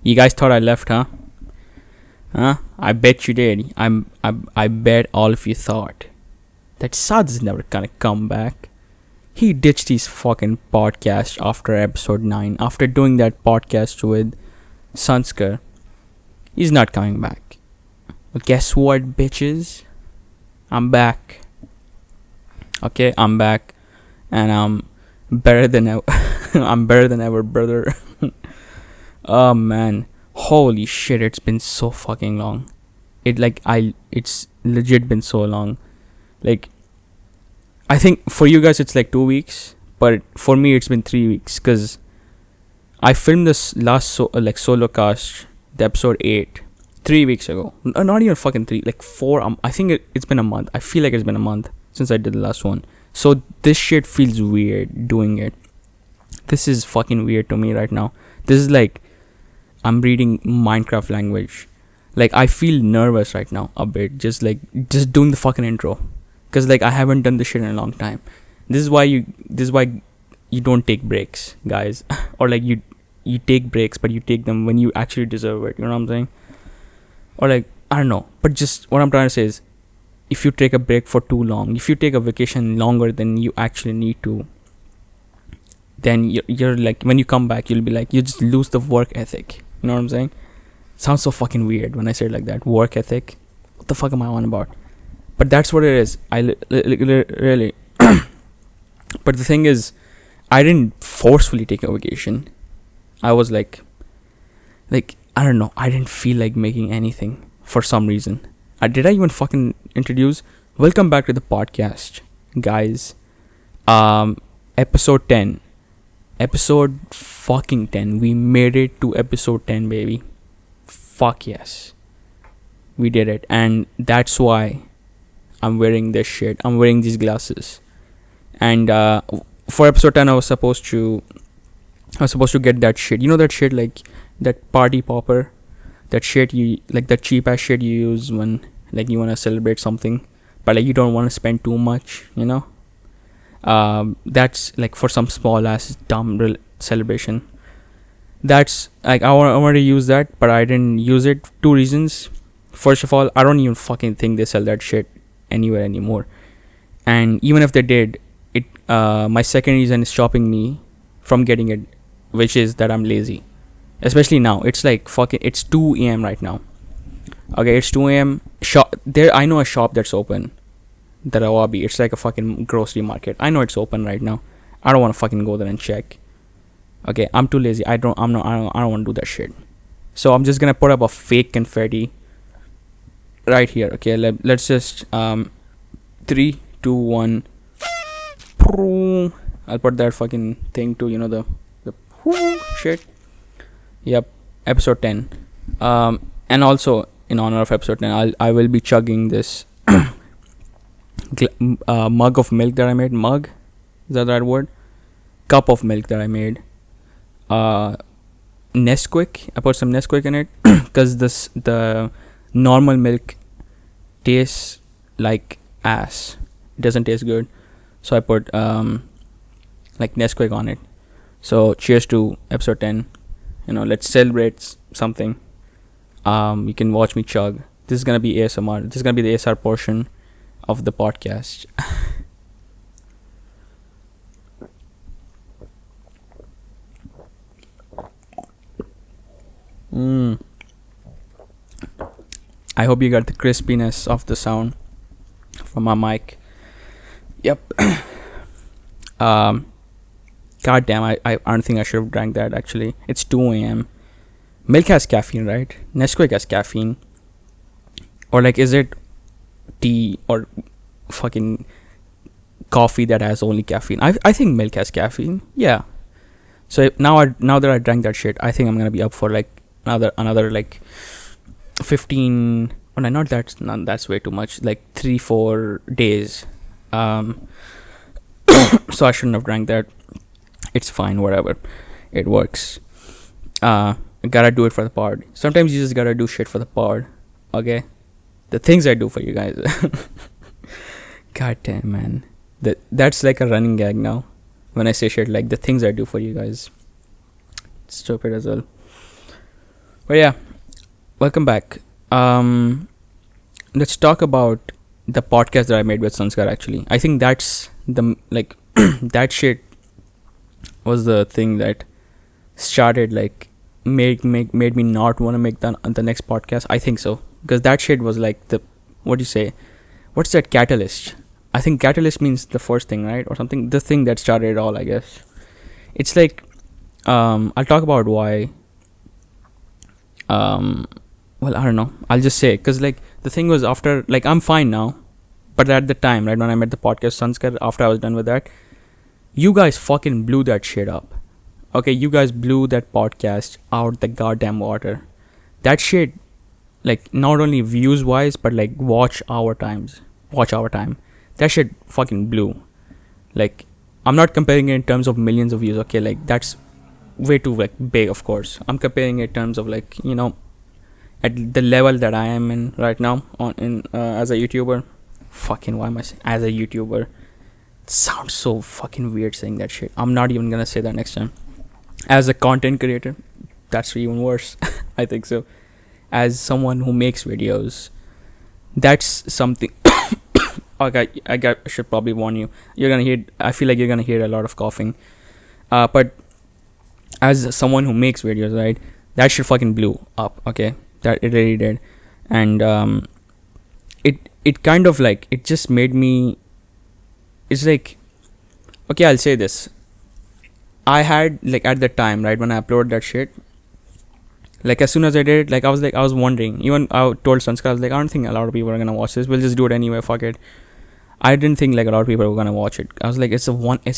You guys thought I left, huh? Huh? I bet you did. I bet all of you thought that Saad is never gonna come back. He ditched his fucking podcast after episode 9. After doing that podcast with Sanscar, he's not coming back. Well, guess what, bitches? I'm back. Okay, I'm back, and I'm better than ever. I'm better than ever, brother. Oh man, holy shit! It's been so fucking long. It's legit been so long. Like, I think for you guys it's like 2 weeks, but for me it's been 3 weeks because I filmed this last solo cast, the episode 8, 3 weeks ago. Not even fucking 3, like 4. I think it's been a month. I feel like it's been a month since I did the last one. So this shit feels weird doing it. This is fucking weird to me right now. This is like I'm reading Minecraft language. Like, I feel nervous right now a bit, just doing the fucking intro, because like I haven't done this shit in a long time. This is why you don't take breaks, guys. Or like you take breaks, but you take them when you actually deserve it. You know what I'm saying? Or like, I don't know, but just what I'm trying to say is, if you take a break for too long, if you take a vacation longer than you actually need to, then you're like, when you come back, you'll be like, you just lose the work ethic. You know what I'm saying? Sounds so fucking weird when I say it like that. Work ethic. What the fuck am I on about? But that's what it is. Really. But the thing is, I didn't forcefully take a vacation. I was like, I don't know. I didn't feel like making anything for some reason. Did I even fucking introduce? Welcome back to the podcast, guys. Episode 10. Episode fucking 10. We made it to episode 10, baby. Fuck yes. We did it. And that's why I'm wearing this shit. I'm wearing these glasses. And for episode 10, I was supposed to get that shit. You know that shit, like that party popper? That shit you, like that cheap ass shit you use when like you want to celebrate something, but like you don't want to spend too much, you know? That's like for some small ass dumb celebration. That's like I want to use that, but I didn't use it. 2 reasons. First of all, I don't even fucking think they sell that shit anywhere anymore. And even if they did, it my second reason is stopping me from getting it, which is that I'm lazy. Especially now, it's like fucking. It's 2 a.m. right now. Okay, it's 2 a.m. There, I know a shop that's open. The Rawabi. It's like a fucking grocery market. I know it's open right now. I don't want to fucking go there and check. Okay, I'm too lazy. I don't want to do that shit. So I'm just gonna put up a fake confetti right here. Okay, let's just 3, 2, 1. I'll put that fucking thing to, you know, the shit. Yep, episode 10. And also in honor of episode 10, I will be chugging this mug of milk that I made. Mug, is that the right word? Cup of milk that I made. Nesquik. I put some Nesquik in it because the normal milk tastes like ass. It doesn't taste good. So I put like Nesquik on it. So cheers to episode 10. You know, let's celebrate something. You can watch me chug. This is gonna be ASMR. This is gonna be the ASR portion of the podcast. I hope you got the crispiness of the sound from my mic. Yep. God damn, I don't think I should have drank that actually. It's 2 a.m. Milk has caffeine, right? Nesquik has caffeine. Or like, is it tea or fucking coffee that has only caffeine? I think milk has caffeine. Yeah. So now that I drank that shit, I think I'm gonna be up for like another like 15. Oh no, that's way too much. Like 3-4 days. So I shouldn't have drank that. It's fine, whatever. It works. Gotta do it for the pod. Sometimes you just gotta do shit for the pod. Okay? The things I do for you guys. God damn, man. That's like a running gag now. When I say shit like the things I do for you guys. Stupid as well. But yeah, welcome back. Um, let's talk about the podcast that I made with Sanscar. Actually, I think that's the like that shit was the thing that started like made me not want to make the next podcast. I think so, because that shit was like the, what do you say, what's that, catalyst? I think catalyst means the first thing, right, or something, the thing that started it all, I guess. It's like, I'll talk about why. um well, I don't know, I'll just say, because like the thing was, after, like, I'm fine now, but at the time, right, when I met the podcast Sanskar, after I was done with that, you guys fucking blew that shit up. Okay, you guys blew that podcast out the goddamn water. That shit, like, not only views wise, but like watch our time, that shit fucking blew. Like, I'm not comparing it in terms of millions of views, okay, like that's way too like big, of course. I'm comparing it in terms of, like, at the level that I am in right now on in as a YouTuber. Fucking, why am I saying as a YouTuber? It sounds so fucking weird saying that shit. I'm not even gonna say that next time. As a content creator, that's even worse. I think so. As someone who makes videos, that's something. Okay, I should probably warn you. You're gonna hear. I feel like you're gonna hear a lot of coughing. But as someone who makes videos, right, that shit fucking blew up. Okay, that it really did, and it kind of like, it just made me. It's like, okay, I'll say this. I had, like, at the time, right, when I uploaded that shit, like, as soon as I did it, like, I was wondering. Even I told Sanskar, I was like, I don't think a lot of people are gonna watch this. We'll just do it anyway. Fuck it. I didn't think like a lot of people were gonna watch it. I was like, it's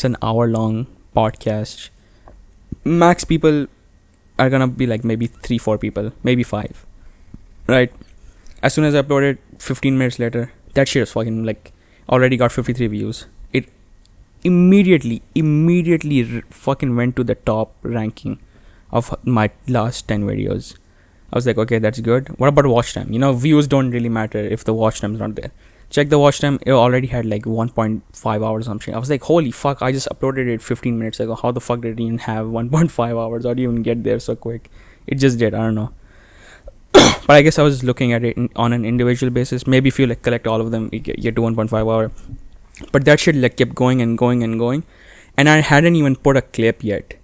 an hour long podcast. Max people are gonna be like maybe 3-4 people, maybe 5. Right? As soon as I uploaded, 15 minutes later, that shit is fucking like already got 53 views. It immediately fucking went to the top ranking of my last 10 videos. I was like, okay, that's good. What about watch time? Views don't really matter if the watch time is not there. Check the watch time. It already had like 1.5 hours or something. I was like, holy fuck, I just uploaded it 15 minutes ago. How the fuck did it even have 1.5 hours? How do you even get there so quick? It just did. I don't know. But I guess I was looking at it on an individual basis. Maybe if you like collect all of them, you get to 1.5 hour. But that shit like kept going and going and going. And I hadn't even put a clip yet.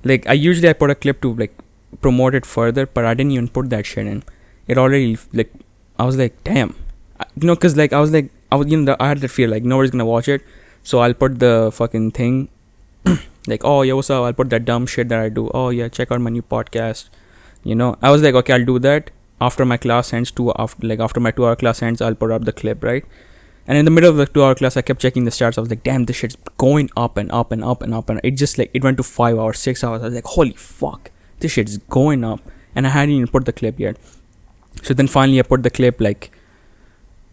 Like, I put a clip to like promote it further, but I didn't even put that shit in. It already, like, I was like, damn. Because like I had that fear like nobody's gonna watch it, so I'll put the fucking thing like, oh yeah, what's up, I'll put that dumb shit that I do, oh yeah, check out my new podcast. I was like, okay, I'll do that after my class ends. After my 2-hour class ends, I'll put up the clip, right? And in the middle of the 2-hour class, I kept checking the stats. I was like, damn, this shit's going up and up and up and up, and it just like, it went to 5 hours, 6 hours. I was like, holy fuck, this shit's going up, and I hadn't even put the clip yet. So then finally I put the clip, like,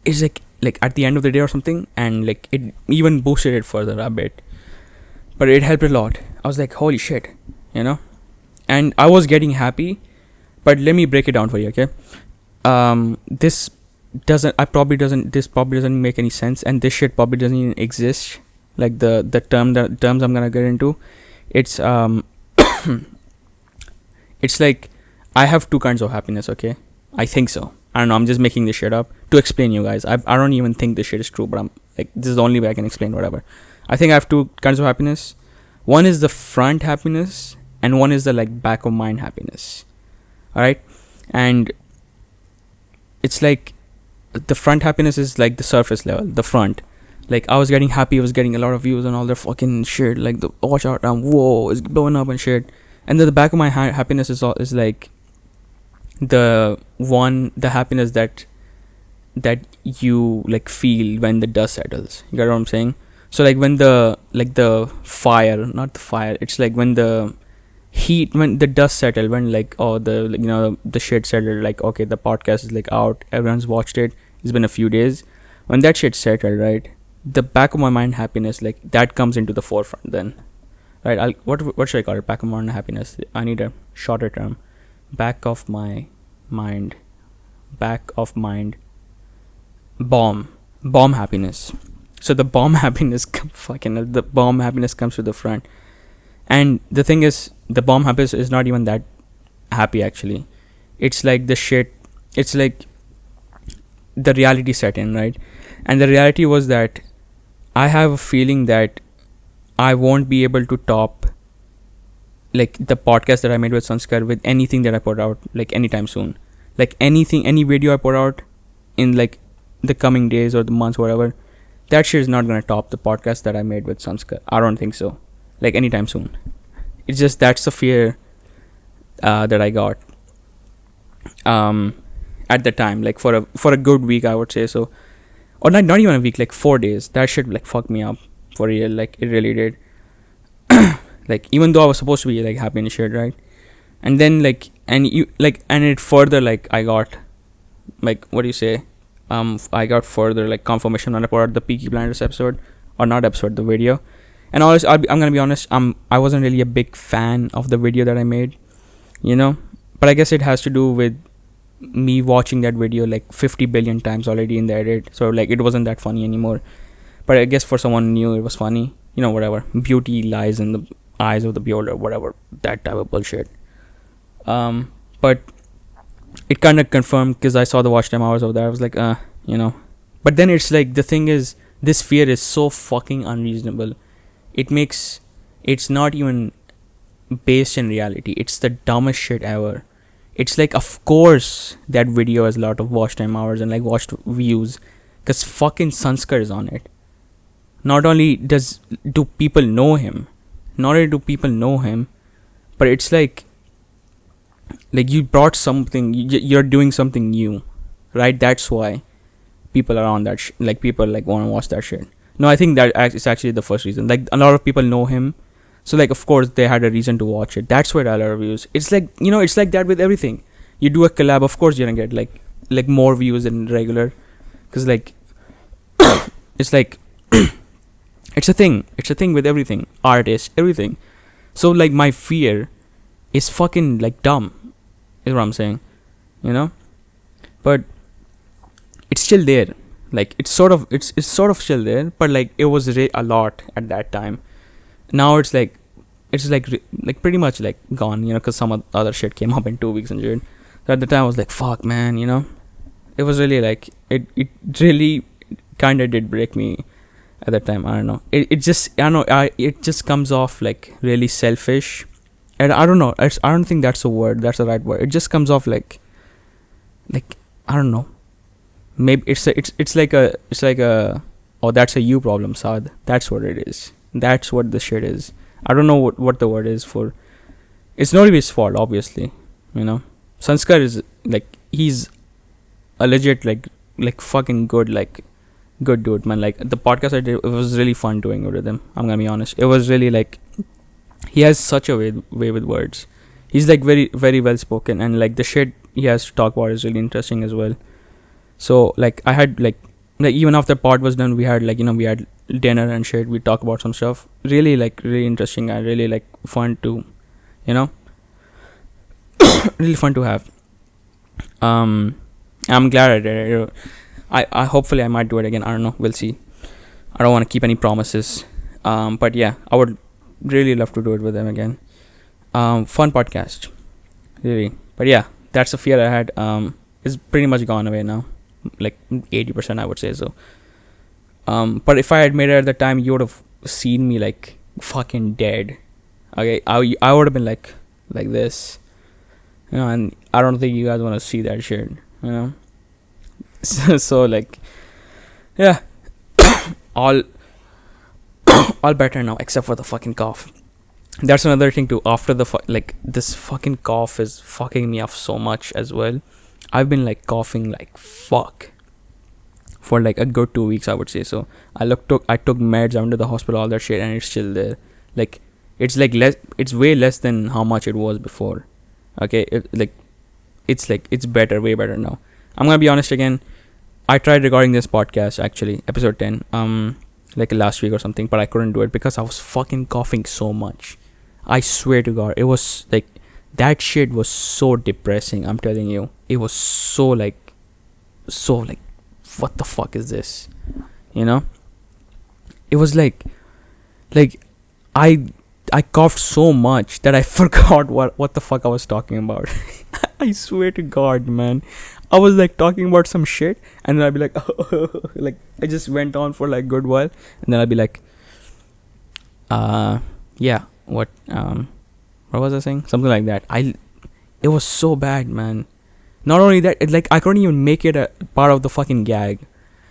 it's like at the end of the day or something, and like it even boosted it further a bit, but it helped a lot. I was like, holy shit, and I was getting happy. But let me break it down for you, okay? This probably doesn't make any sense, and this shit probably doesn't even exist. Like the terms I'm gonna get into, it's it's like, I have 2 kinds of happiness, okay? I think so. I don't know, I'm just making this shit up to explain you guys. I don't even think this shit is true, but I'm like, this is the only way I can explain whatever. I think I have 2 kinds of happiness. One is the front happiness, and one is the like back of mind happiness. Alright? And it's like, the front happiness is like the surface level, the front. Like, I was getting happy, I was getting a lot of views and all their fucking shit, like the watch out, whoa, it's blowing up and shit. And then the back of my happiness is like the happiness that you like feel when the dust settles. You got what I'm saying? So like when the fire, not the fire, it's like when the heat, when the dust settled, when like, oh, the shit settled, like, okay, the podcast is like out, everyone's watched it, it's been a few days. When that shit settled, right, the back of my mind happiness, like, that comes into the forefront then, right? What should I call it? Back of my mind happiness. I need a shorter term. Back of mind bomb happiness. So the bomb happiness comes to the front. And the thing is, the bomb happiness is not even that happy actually. it's like the shit. It's like the reality set in, right? And the reality was that I have a feeling that I won't be able to top like the podcast that I made with Sanskar with anything that I put out like anytime soon. Like anything, any video I put out in like the coming days or the months, whatever, that shit is not gonna top the podcast that I made with Sanskar. I don't think so. Like anytime soon. It's just that's the fear that I got at the time. Like for a good week, I would say so, or not even a week, like 4 days. That shit like fucked me up for real. Like it really did. Like even though I was supposed to be like happy and shit, right? And then like and it further like I got like what do you say? I got further like confirmation when I put out the Peaky Blinders episode, or not episode, the video. And honestly, I'm gonna be honest. I wasn't really a big fan of the video that I made, you know. But I guess it has to do with me watching that video like 50 billion times already in the edit. So like it wasn't that funny anymore. But I guess for someone new, it was funny. You know, whatever. Beauty lies in the eyes of the beholder, whatever. That type of bullshit. But it kind of confirmed because I saw the watch time hours of that. I was like, you know. But then it's like the thing is, this fear is so fucking unreasonable. It's not even based in reality. It's the dumbest shit ever. It's like, of course that video has a lot of watch time hours and like watched views because fucking Sanskar is on it. Not only do people know him, but it's like you brought something, you're doing something new, right? That's why people are on that like people like want to watch that shit. No, I think that it's actually the first reason. Like a lot of people know him, so like of course they had a reason to watch it. That's why a lot of views. It's like, you know, it's like that with everything. You do a collab, of course you're gonna get like more views than regular, because like it's like it's a thing with everything, artists, everything. So like my fear is fucking like dumb, is what I'm saying, you know. But it's still there. Like it's sort of still there, but like it was a lot at that time. Now it's like pretty much like gone, you know, because some other shit came up in 2 weeks and shit. So at the time I was like, fuck man, you know. It was really like it really kind of did break me at that time. I don't know. It just comes off like really selfish, and I don't know. I don't think that's a word. That's the right word. It just comes off like I don't know. Maybe it's like a oh, that's a you problem, Saad. That's what it is. That's what the shit is. I don't know what the word is for. It's not even his fault, obviously. You know, Sanskar is like, he's a legit like fucking good dude, man. Like the podcast I did, it was really fun doing it with him. I'm gonna be honest. It was really like, he has such a way with words. He's like very very well spoken, and like the shit he has to talk about is really interesting as well. So like I had like even after pod was done, we had we had dinner and shit. We talk about some stuff. Really interesting and really like fun to, you know, really fun to have. I'm glad I did it. I hopefully I might do it again. I don't know. We'll see. I don't want to keep any promises. But yeah, I would really love to do it with them again. Fun podcast, really. But yeah, that's the fear I had. It's pretty much gone away now, like 80% I would say so. But if I had made it at the time, you would have seen me like fucking dead. Okay, I would have been like this, you know. And I don't think you guys want to see that shit, you know. So like, yeah, all better now except for the fucking cough. That's another thing too. After the this fucking cough is fucking me up so much as well. I've been like coughing like fuck for like a good 2 weeks, I would say so. I took meds, I went to the hospital, all that shit, and it's still there. Like it's like less, it's way less than how much it was before. Okay, it's better, way better now. I'm gonna be honest again. I tried recording this podcast, actually episode 10, like last week or something, but I couldn't do it because I was fucking coughing so much. I swear to God, it was like, that shit was so depressing. I'm telling you, it was so like what the fuck is this, you know. It was like I I coughed so much that I forgot what the fuck I was talking about. I swear to God, man. I was like talking about some shit, and then I'd be like, like I just went on for like good while, and then I'd be like, yeah, what was I saying? Something like that. It was so bad, man. Not only that, like I couldn't even make it a part of the fucking gag.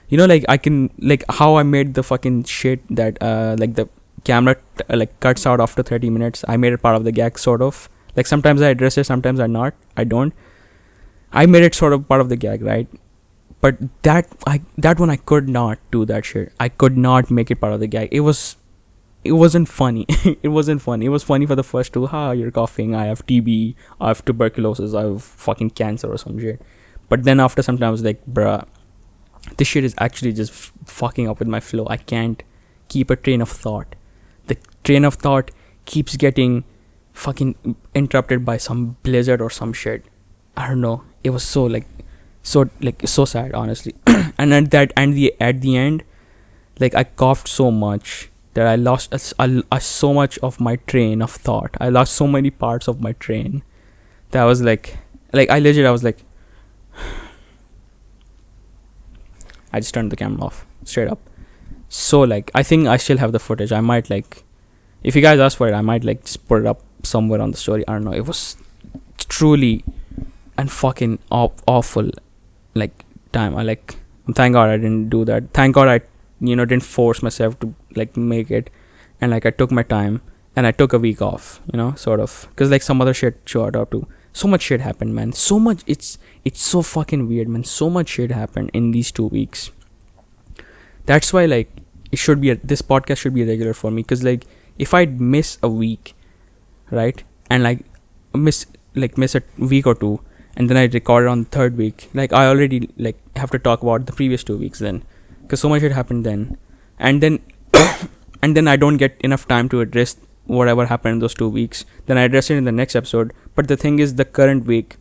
You know, like I can, like how I made the fucking shit that like the camera like cuts out after 30 minutes. I made it part of the gag, sort of. Like sometimes I address it, sometimes I don't. I made it sort of part of the gag, right? But that one I could not do that shit. I could not make it part of the gag. It wasn't funny. It wasn't funny. It was funny for the first two. You're coughing. I have TB. I have tuberculosis. I have fucking cancer or some shit. But then after some time, I was like, bruh, this shit is actually just fucking up with my flow. I can't keep a train of thought. The train of thought keeps getting fucking interrupted by some blizzard or some shit. I don't know. It was so sad, honestly. And at the end, like I coughed so much that I lost so much of my train of thought. I lost so many parts of my train that I was like I was like, I just turned the camera off straight up. So like I think I still have the footage. I might, like, if you guys ask for it, I might like just put it up somewhere on the story. I don't know. It was truly and fucking awful like time. Thank God I didn't do that. Thank God I didn't force myself to like make it, and like I took my time and I took a week off, sort of, because like some other shit showed up too. So much shit happened, man. So much. It's so fucking weird, man. So much shit happened in these 2 weeks. That's why like this podcast should be regular for me, because like if I'd miss a week, right, and like miss a week or two, and then I record it on the third week, like I already like have to talk about the previous 2 weeks then, because so much shit happened then, and then and then I don't get enough time to address whatever happened in those 2 weeks. Then I address it in the next episode, but the thing is the current week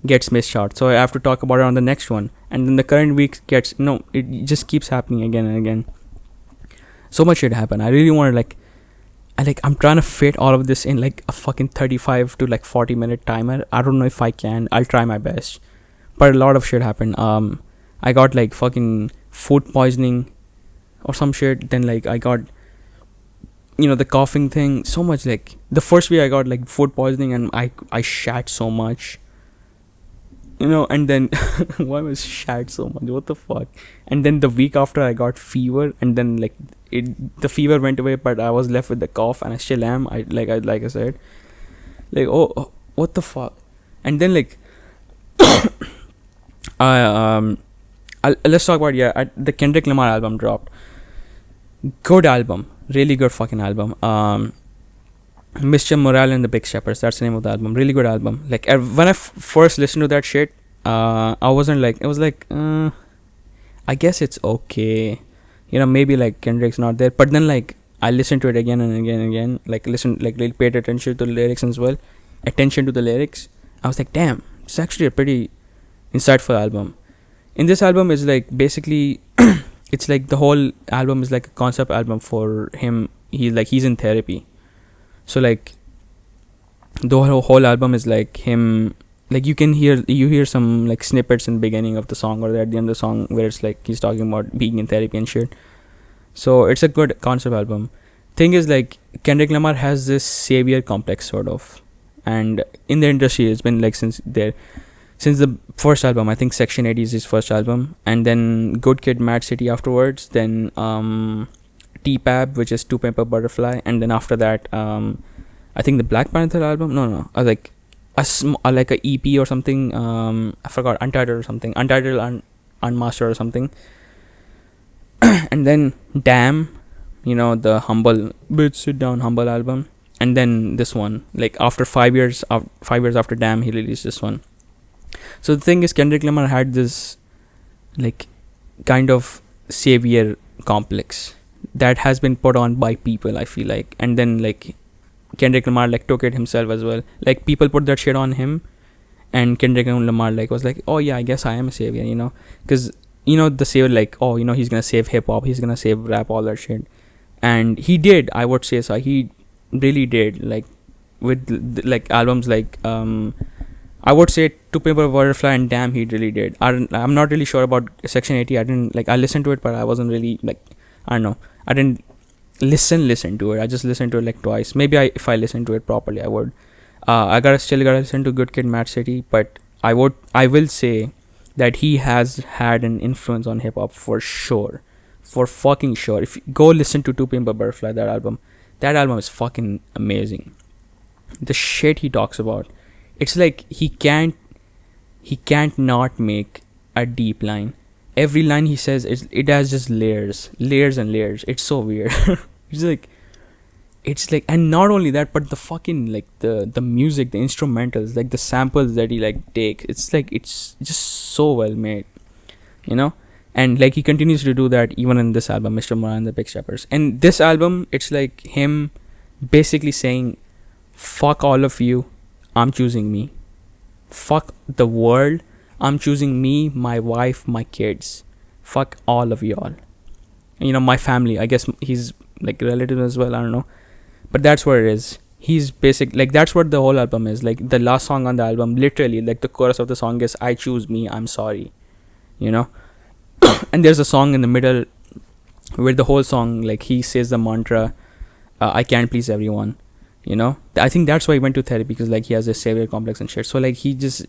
gets missed out, so I have to talk about it on the next one, and then the current week gets it just keeps happening again and again. So much shit happened. I really want to I'm trying to fit all of this in like a fucking 35 to like 40 minute timer. I don't know if I can. I'll try my best, but a lot of shit happened. I got like fucking food poisoning or some shit. Then like I got the coughing thing. So much. Like the first week I got like food poisoning, and I shat so much, and then why was shat so much, what the fuck? And then the week after I got fever, and then like the fever went away, but I was left with the cough, and I still am. I said, like, oh, what the fuck? And then like let's talk about the Kendrick Lamar album dropped. Good album, really good fucking album. Mr. Morale and the Big Steppers, that's the name of the album. Really good album. Like when I first listened to that shit, I wasn't like, it was like, I guess it's okay, maybe like Kendrick's not there. But then like I listened to it again and again and again, like really paid attention to the lyrics as well. I was like, damn, it's actually a pretty insightful album. In this album is like basically it's like the whole album is like a concept album for him. He's in therapy. So like the whole album is like him, like you hear some like snippets in the beginning of the song or at the end of the song where it's like he's talking about being in therapy and shit. So it's a good concept album. Thing is like Kendrick Lamar has this savior complex sort of, and in the industry it's been like since the first album. I think Section 80 is his first album, and then Good Kid, Mad City afterwards, then T-Pab, which is To Pimp a Butterfly, and then after that I think the Black Panther album, like a EP or something, I forgot, Untitled or something, Unmastered or something. And then Damn, the Humble Bitch Sit Down Humble album, and then this one, like after 5 years after Damn, he released this one. So the thing is, Kendrick Lamar had this like kind of savior complex that has been put on by people, I feel like, and then like Kendrick Lamar like took it himself as well. Like people put that shit on him, and Kendrick Lamar like was like, oh yeah, I guess I am a savior, because the savior, like, oh, he's gonna save hip hop, he's gonna save rap, all that shit. And he did, I would say so. He really did, like with like albums like I would say To Pimp a Butterfly and Damn, he really did. I'm not really sure about Section 80. I didn't like, I listened to it, but I wasn't really like, I don't know, I didn't listen to it. I just listened to it like twice. Maybe if I listened to it properly, I would. Still gotta listen to Good Kid, Mad City, but I will say that he has had an influence on hip hop for sure, for fucking sure. If you go listen to Pimp a Butterfly, that album is fucking amazing. The shit he talks about, it's like he can't not make a deep line. Every line he says, it has just layers and layers. It's so weird. it's like and not only that, but the fucking like the music, the instrumentals, like the samples that he like takes, it's like it's just so well made, you know. And like he continues to do that even in this album, Mr. Mora and the Big Steppers. And this album, it's like him basically saying, fuck all of you, I'm choosing me. Fuck the world, I'm choosing me, my wife, my kids. Fuck all of y'all. You know, my family. I guess he's like relative as well, I don't know. But that's what it is. He's basic, like that's what the whole album is. Like the last song on the album, literally, like the chorus of the song is, I choose me, I'm sorry. You know? And there's a song in the middle where the whole song, like he says the mantra, I can't please everyone. You know, I think that's why he went to therapy, because like he has a savior complex and shit. So like he just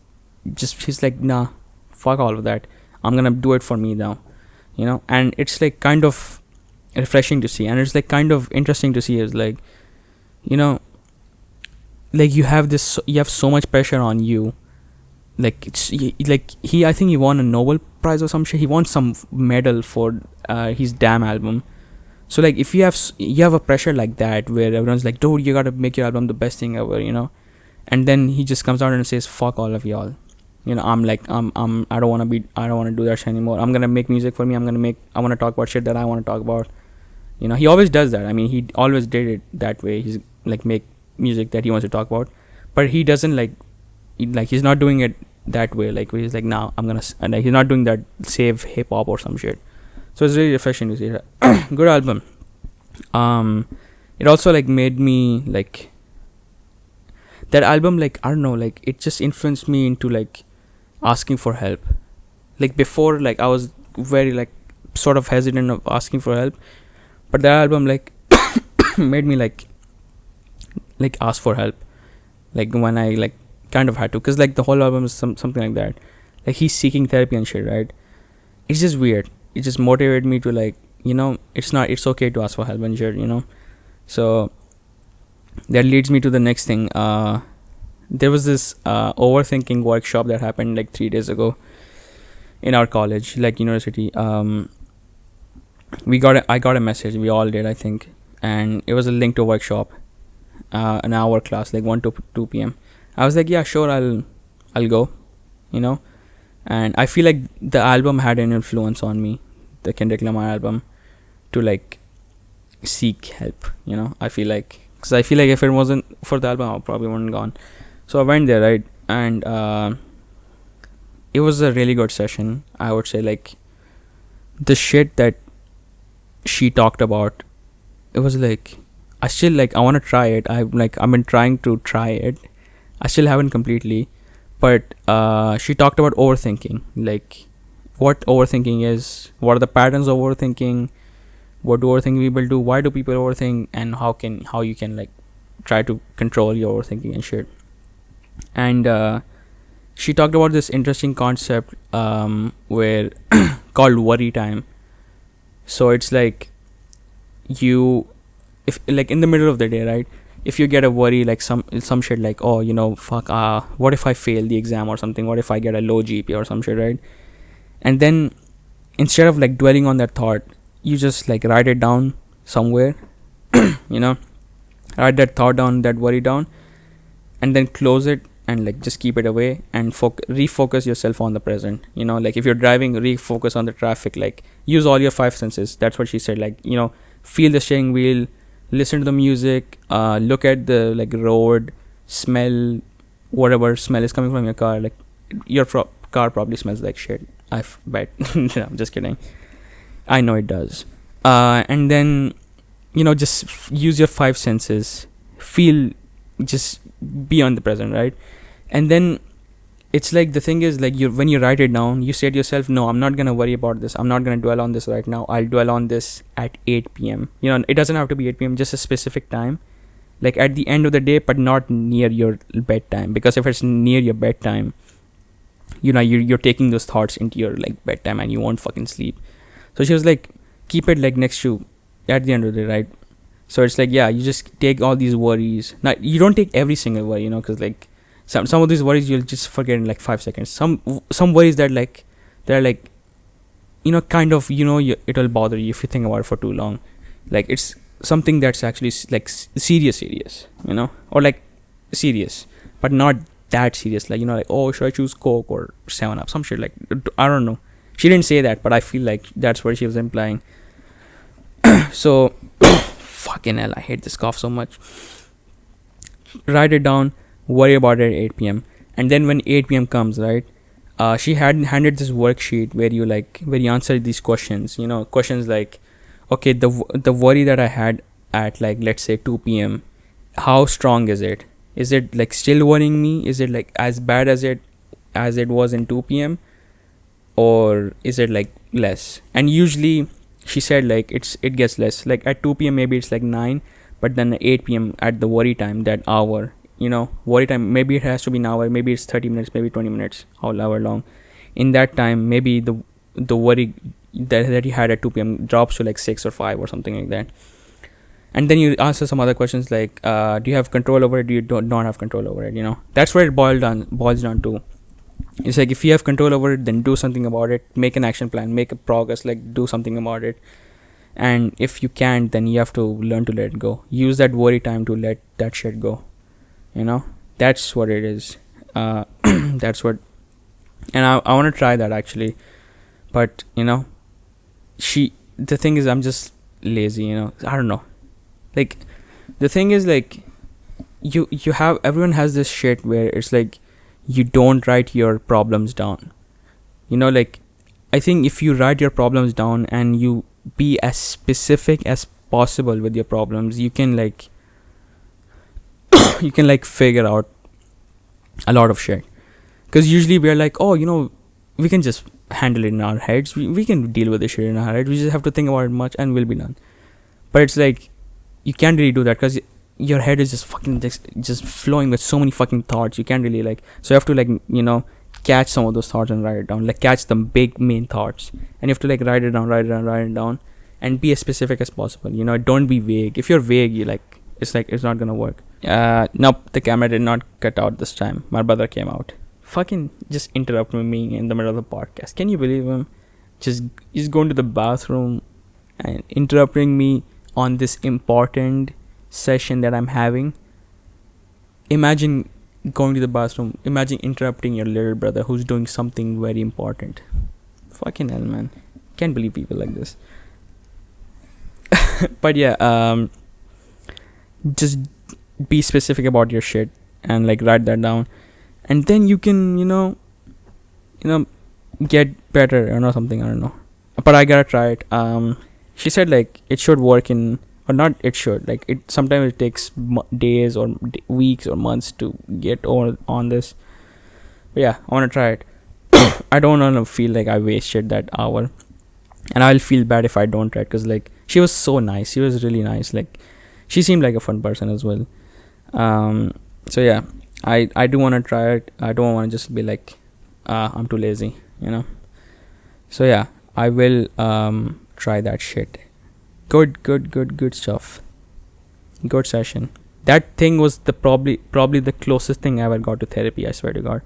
he's like, nah, fuck all of that, I'm gonna do it for me now, you know. And it's like kind of refreshing to see, and it's like kind of interesting to see, is like, you know, like you have so much pressure on you, like I think he won a Nobel Prize or some shit. He won some medal for his Damn album. So like if you have a pressure like that, where everyone's like, dude, you gotta make your album the best thing ever, you know, and then he just comes out and says, fuck all of y'all, you know. I don't want to do that shit anymore. I'm gonna make music for me. I want to talk about shit that I want to talk about, you know. He always does that. I mean, he always did it that way. He's like, make music that he wants to talk about, but he doesn't he's not doing it that way. Like he's like, nah, he's not doing that save hip hop or some shit. So it's really refreshing to see that. Good album. It also like made me like, that album, like I don't know, like it just influenced me into like asking for help. Like before, like I was very like sort of hesitant of asking for help, but that album like made me like ask for help, like when I like kind of had to, because like the whole album is something like that. Like he's seeking therapy and shit, right? It's just weird. It just motivated me to like, you know, it's okay to ask for help and shit, you know. So that leads me to the next thing. There was this overthinking workshop that happened like 3 days ago in our college, like university. I got a message, we all did, I think, and it was a link to a workshop, an hour class, like 1 to 2 p.m. I was like, yeah, sure, I'll go, you know. And I feel like the album had an influence on me, the Kendrick Lamar album, to like seek help, you know. I feel like if it wasn't for the album, I probably wouldn't gone. So I went there, right? And it was a really good session, I would say. Like the shit that she talked about, it was like, I still like, I want to try it. I've been trying to try it. I still haven't completely. But she talked about overthinking, like what overthinking is, what are the patterns of overthinking, what do overthinking people do, why do people overthink, and how you can like try to control your overthinking and shit. And she talked about this interesting concept where called worry time. So it's like, if like in the middle of the day, right, if you get a worry, like some shit like, oh, you know, fuck, what if I fail the exam or something, what if I get a low GPA or some shit, right? And then instead of like dwelling on that thought, you just like write it down somewhere. You know, write that thought down, that worry down, and then close it and like just keep it away and refocus yourself on the present. You know, like if you're driving, refocus on the traffic, like use all your 5 senses. That's what she said. Like, you know, feel the steering wheel, listen to the music, look at the like road, smell whatever smell is coming from your car. Like your car probably smells like shit, I bet. No, I'm just kidding, I know it does. And then, you know, just use your 5 senses, feel, just be on the present, right? And then it's like, the thing is like, you when you write it down, you say to yourself, no, I'm not gonna worry about this, I'm not gonna dwell on this right now, I'll dwell on this at 8 p.m. It doesn't have to be 8 p.m., just a specific time, like at the end of the day, but not near your bedtime, because if it's near your bedtime, you're taking those thoughts into your like bedtime and you won't fucking sleep. So she was like, keep it like next to, at the end of the day, right? So it's like, yeah, you just take all these worries. Now you don't take every single worry, because like some of these worries you'll just forget in like 5 seconds. Some worries that like, they're like, kind of, it'll bother you if you think about it for too long. Like it's something that's actually like serious, or like serious, but not that serious. Like, like, oh, should I choose Coke or 7-Up, some shit, like, I don't know. She didn't say that, but I feel like that's what she was implying. So fucking hell, I hate this cough so much. Write it down, worry about it at 8 p.m. And then when 8 p.m. comes, right, she had handed this worksheet where you answer these questions. Questions like, okay, the worry that I had at like, let's say 2 p.m., how strong is it? Is it like still worrying me? Is it like as bad as it was in 2 p.m., or is it like less? And usually she said like it gets less. Like at 2 p.m. maybe it's like 9, but then at 8 p.m. at the worry time, that hour, worry time, maybe it has to be an hour, maybe it's 30 minutes, maybe 20 minutes, however long. In that time, maybe the worry that you had at 2 p.m. drops to like 6 or 5 or something like that. And then you answer some other questions like, do you have control over it? Do you don't have control over it? That's where it boils down to. It's like, if you have control over it, then do something about it. Make an action plan, make a progress, like do something about it. And if you can't, then you have to learn to let it go. Use that worry time to let that shit go. That's what it is. That's what. And I want to try that actually, but the thing is, I'm just lazy. I don't know. Like, the thing is like, everyone has this shit where it's like, you don't write your problems down. Like, I think if you write your problems down and you be as specific as possible with your problems, you can like figure out a lot of shit. Because usually we're like, oh, we can just handle it in our heads, we can deal with this shit in our heads, we just have to think about it much and we'll be done. But it's like, you can't really do that, because your head is just fucking just flowing with so many fucking thoughts. You can't really like, so you have to like, catch some of those thoughts and write it down, like catch the big main thoughts, and you have to like write it down and be as specific as possible. Don't be vague. If you're vague, you like, it's not gonna work. Nope, the camera did not cut out this time. My brother came out, fucking just interrupted me in the middle of the podcast. Can you believe him? Just going to the bathroom and interrupting me on this important session that I'm having. Imagine going to the bathroom, imagine interrupting your little brother who's doing something very important. Fucking hell, man. Can't believe people like this. But yeah, just be specific about your shit and like write that down, and then you can get better or something. I don't know, but I gotta try it. She said like it should work in, or not, it should, like, it sometimes it takes days or weeks or months to get on this. But yeah, I want to try it. I don't want to feel like I wasted that hour, and I'll feel bad if I don't try it, because like, she was so nice, she was really nice, like she seemed like a fun person as well. So yeah, I do want to try it. I don't want to just be like, I'm too lazy, so yeah, I will try that shit. Good stuff. Good session. That thing was the probably the closest thing I ever got to therapy, I swear to God.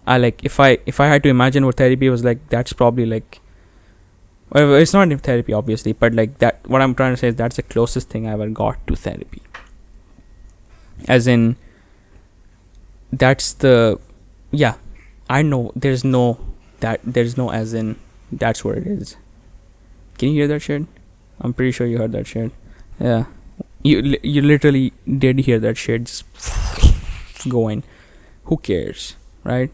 I like, if I had to imagine what therapy was like, that's probably like, well, it's not in therapy obviously, but like that, what I'm trying to say is that's the closest thing I ever got to therapy. As in, that's the, yeah, I know there's no as in, that's what it is. Can you hear that shit? I'm pretty sure you heard that shit. Yeah, you literally did hear that shit just going. Who cares, right?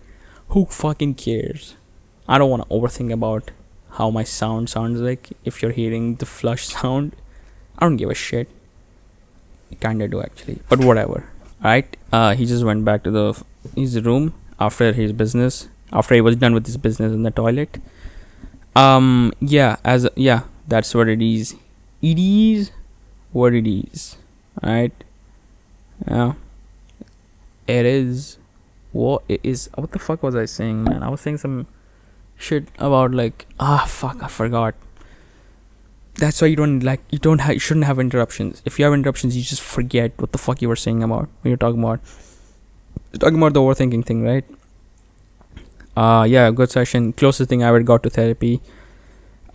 Who fucking cares? I don't want to overthink about how my sound sounds like if you're hearing the flush sound. I don't give a shit. kinda do actually, but whatever. Right? He just went back to his room after his business. After he was done with his business in the toilet. Yeah, that's what it is. It is what it is. Right? Yeah. It is what it is. What the fuck was I saying, man? I was saying some shit about like fuck, I forgot. That's why you shouldn't have interruptions. If you have interruptions, you just forget what the fuck you were saying about when you're talking about the overthinking thing, right? Yeah, good session. Closest thing I ever got to therapy.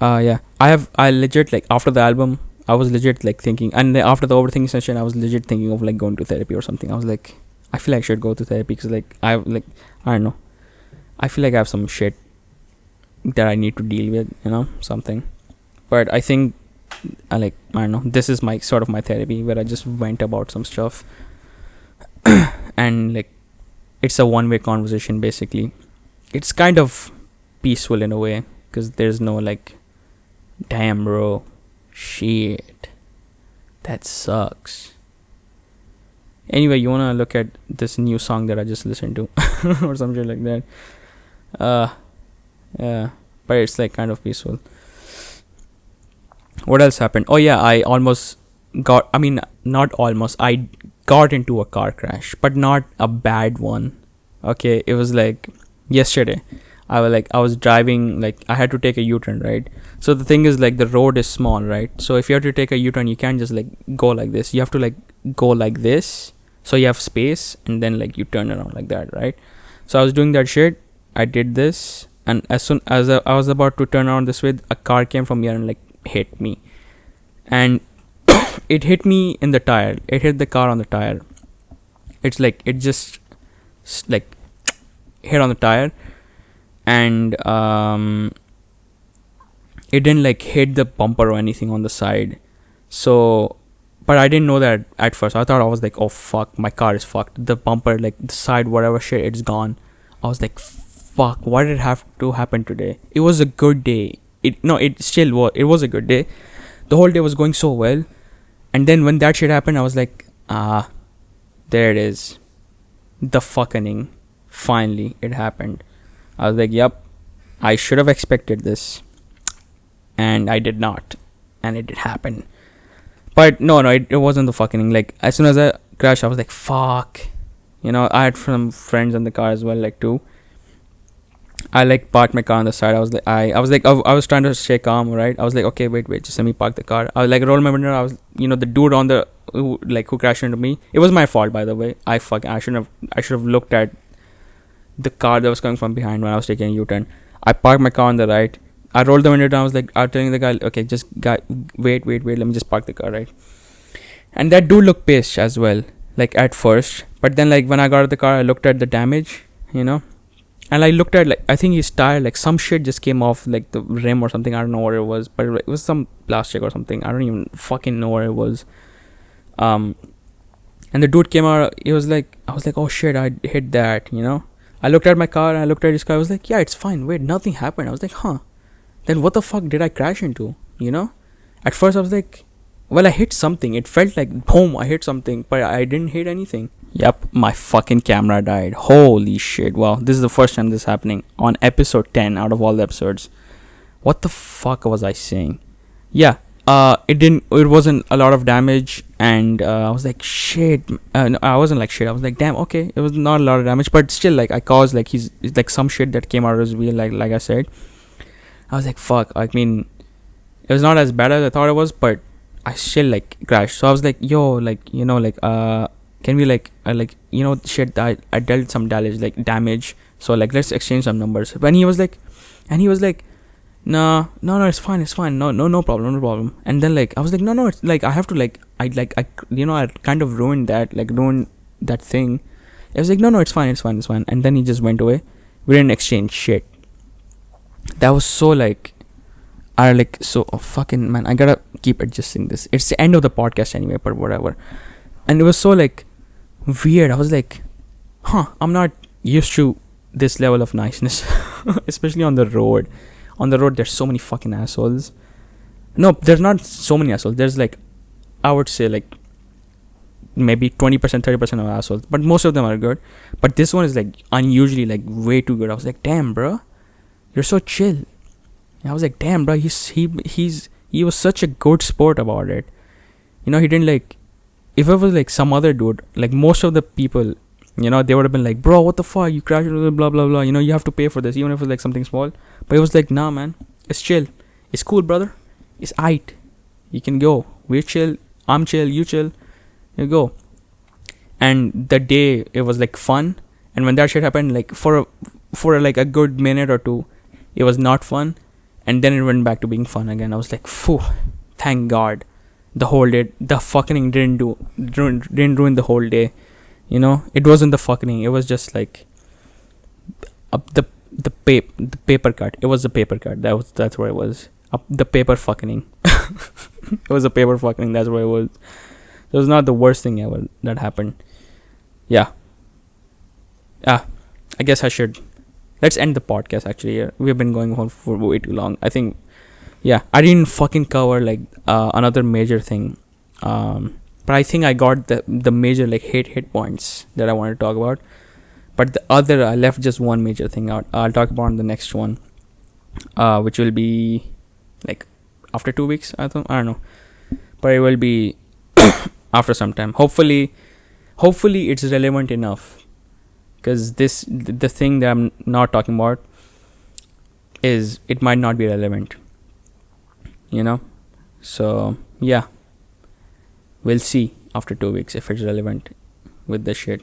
Yeah, I legit, like, after the album, I was legit like thinking, and then after the overthinking session, I was legit thinking of like going to therapy or something. I was like, I feel like I should go to therapy because I don't know, I feel like I have some shit that I need to deal with, something. But I think I don't know. This is my sort of my therapy where I just vent about some stuff, and like it's a one-way conversation basically. It's kind of peaceful in a way because there's no like, damn bro, shit, that sucks. Anyway, you wanna look at this new song that I just listened to or something like that. Yeah, but it's like kind of peaceful. What else happened? Oh yeah, not almost, I got into a car crash, but not a bad one. Okay, it was like yesterday. I was driving, like I had to take a U-turn, right? So the thing is, like, the road is small, right? So if you have to take a U-turn, you can't just like go like this. You have to like go like this, so you have space, and then like you turn around like that, right? So I was doing that shit. I did this, and as soon as I was about to turn around this way, a car came from here and like hit me, and it hit me in the tire. It hit the car on the tire. It's like it just like hit on the tire, and it didn't like hit the bumper or anything on the side. So, but I didn't know that at first. I thought, I was like, oh fuck, my car is fucked. The bumper, like the side, whatever shit, it's gone. I was like, fuck, why did it have to happen today? It was a good day. It still was. It was a good day. The whole day was going so well, and then when that shit happened, I was like, there it is, the fucking, finally it happened. I was like, yep, I should have expected this, and I did not, and it did happen. But no, it wasn't the fucking, like, as soon as I crashed, I was like, fuck. I had some friends in the car as well, like, too. I like parked my car on the side. I was trying to stay calm, right? I was like, okay, wait, just let me park the car. I was like, roll my window. I was, the dude on the who crashed into me. It was my fault, by the way. I should have looked at the car that was coming from behind when I was taking a U-turn. I parked my car on the right. I rolled the window down. I was telling the guy, okay, wait, let me just park the car, right? And that dude looked pissed as well, like at first. But then, like, when I got out of the car, I looked at the damage, and I looked at, like, I think his tire, like, some shit just came off, like, the rim or something. I don't know what it was, but it was some plastic or something. I don't even fucking know what it was. And the dude came out. He was like, I was like, oh shit, I hit that, I looked at my car, and I looked at his car. I was like, yeah, it's fine. Wait, nothing happened. I was like, huh. Then what the fuck did I crash into, At first I was like, well, I hit something. It felt like, boom, I hit something, but I didn't hit anything. Yep, my fucking camera died. Holy shit. Wow, this is the first time this is happening on episode 10 out of all the episodes. What the fuck was I saying? Yeah, it wasn't a lot of damage, and I was like, shit. No, I wasn't like shit. I was like, damn, okay, it was not a lot of damage, but still, like, I caused, like, it's like some shit that came out of his wheel, like I said. I was like, fuck. I mean, it was not as bad as I thought it was, but I still, like, crashed. So I was like, yo, like, can we, like, shit, I dealt some damage, so, like, let's exchange some numbers. When he was like, no, it's fine, no problem. And then, like, I was like, no, it's like, I have to, like, I kind of ruined that thing. I was like, no, it's fine. And then he just went away. We didn't exchange shit. That was so, like, fucking, man, I gotta keep adjusting this. It's the end of the podcast anyway, but whatever. And it was so, like, weird. I was like, I'm not used to this level of niceness. Especially on the road. On the road, there's so many fucking assholes. No, there's not so many assholes. There's, like, I would say, like, maybe 20%, 30% of assholes, but most of them are good. But this one is like unusually like way too good. I was like, damn, bro, you're so chill. And I was like, damn, bro, he was such a good sport about it. You know, he didn't like, if it was like some other dude, like most of the people, you know, they would have been like, bro, what the fuck, you crashed, blah blah blah, you know, you have to pay for this, even if it's like something small. But it was like, nah, man, it's chill, it's cool, brother, it's aight, you can go, we're chill, I'm chill, you chill, you go. And the day it was like fun, and when that shit happened, like for like a good minute or two, it was not fun, and then it went back to being fun again. I was like, phew, thank God. The whole day, the fucking didn't ruin the whole day. You know, it wasn't the fucking. It was just like the paper cut. It was the paper cut. That's what it was. The paper fucking. It was a paper fucking. That's what it was. It was not the worst thing ever that happened. Yeah. I guess I should. Let's end the podcast. Actually, we've been going on for way too long. I think. Yeah, I didn't fucking cover like another major thing. But I think I got the major like hit points that I wanted to talk about. But the other, I left just one major thing out. I'll talk about on the next one, which will be like after 2 weeks. I don't know, but it will be after some time. Hopefully it's relevant enough, because the thing that I'm not talking about is it might not be relevant. You know, so yeah. We'll see after 2 weeks if it's relevant with this shit.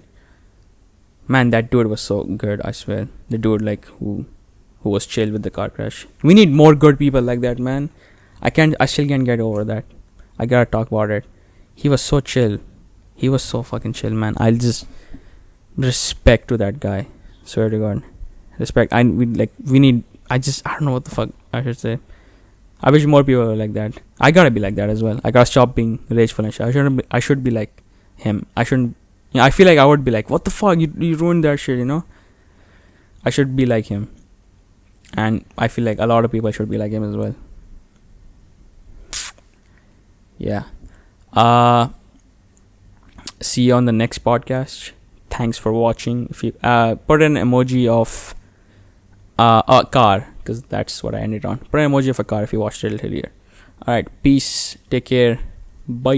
Man, that dude was so good, I swear. The dude like who was chill with the car crash. We need more good people like that, man. I still can't get over that. I gotta talk about it. He was so chill. He was so fucking chill, man. I'll just respect to that guy. Swear to God. Respect. I don't know what the fuck I should say. I wish more people were like that. I gotta be like that as well. I gotta stop being rageful and shit. I should be like him. I shouldn't. You know, I feel like I would be like, what the fuck? You ruined that shit, you know? I should be like him. And I feel like a lot of people should be like him as well. Yeah. See you on the next podcast. Thanks for watching. If you put an emoji of a car, because that's what I ended on. Put an emoji of a car if you watched it till here. Alright, peace, take care, bye.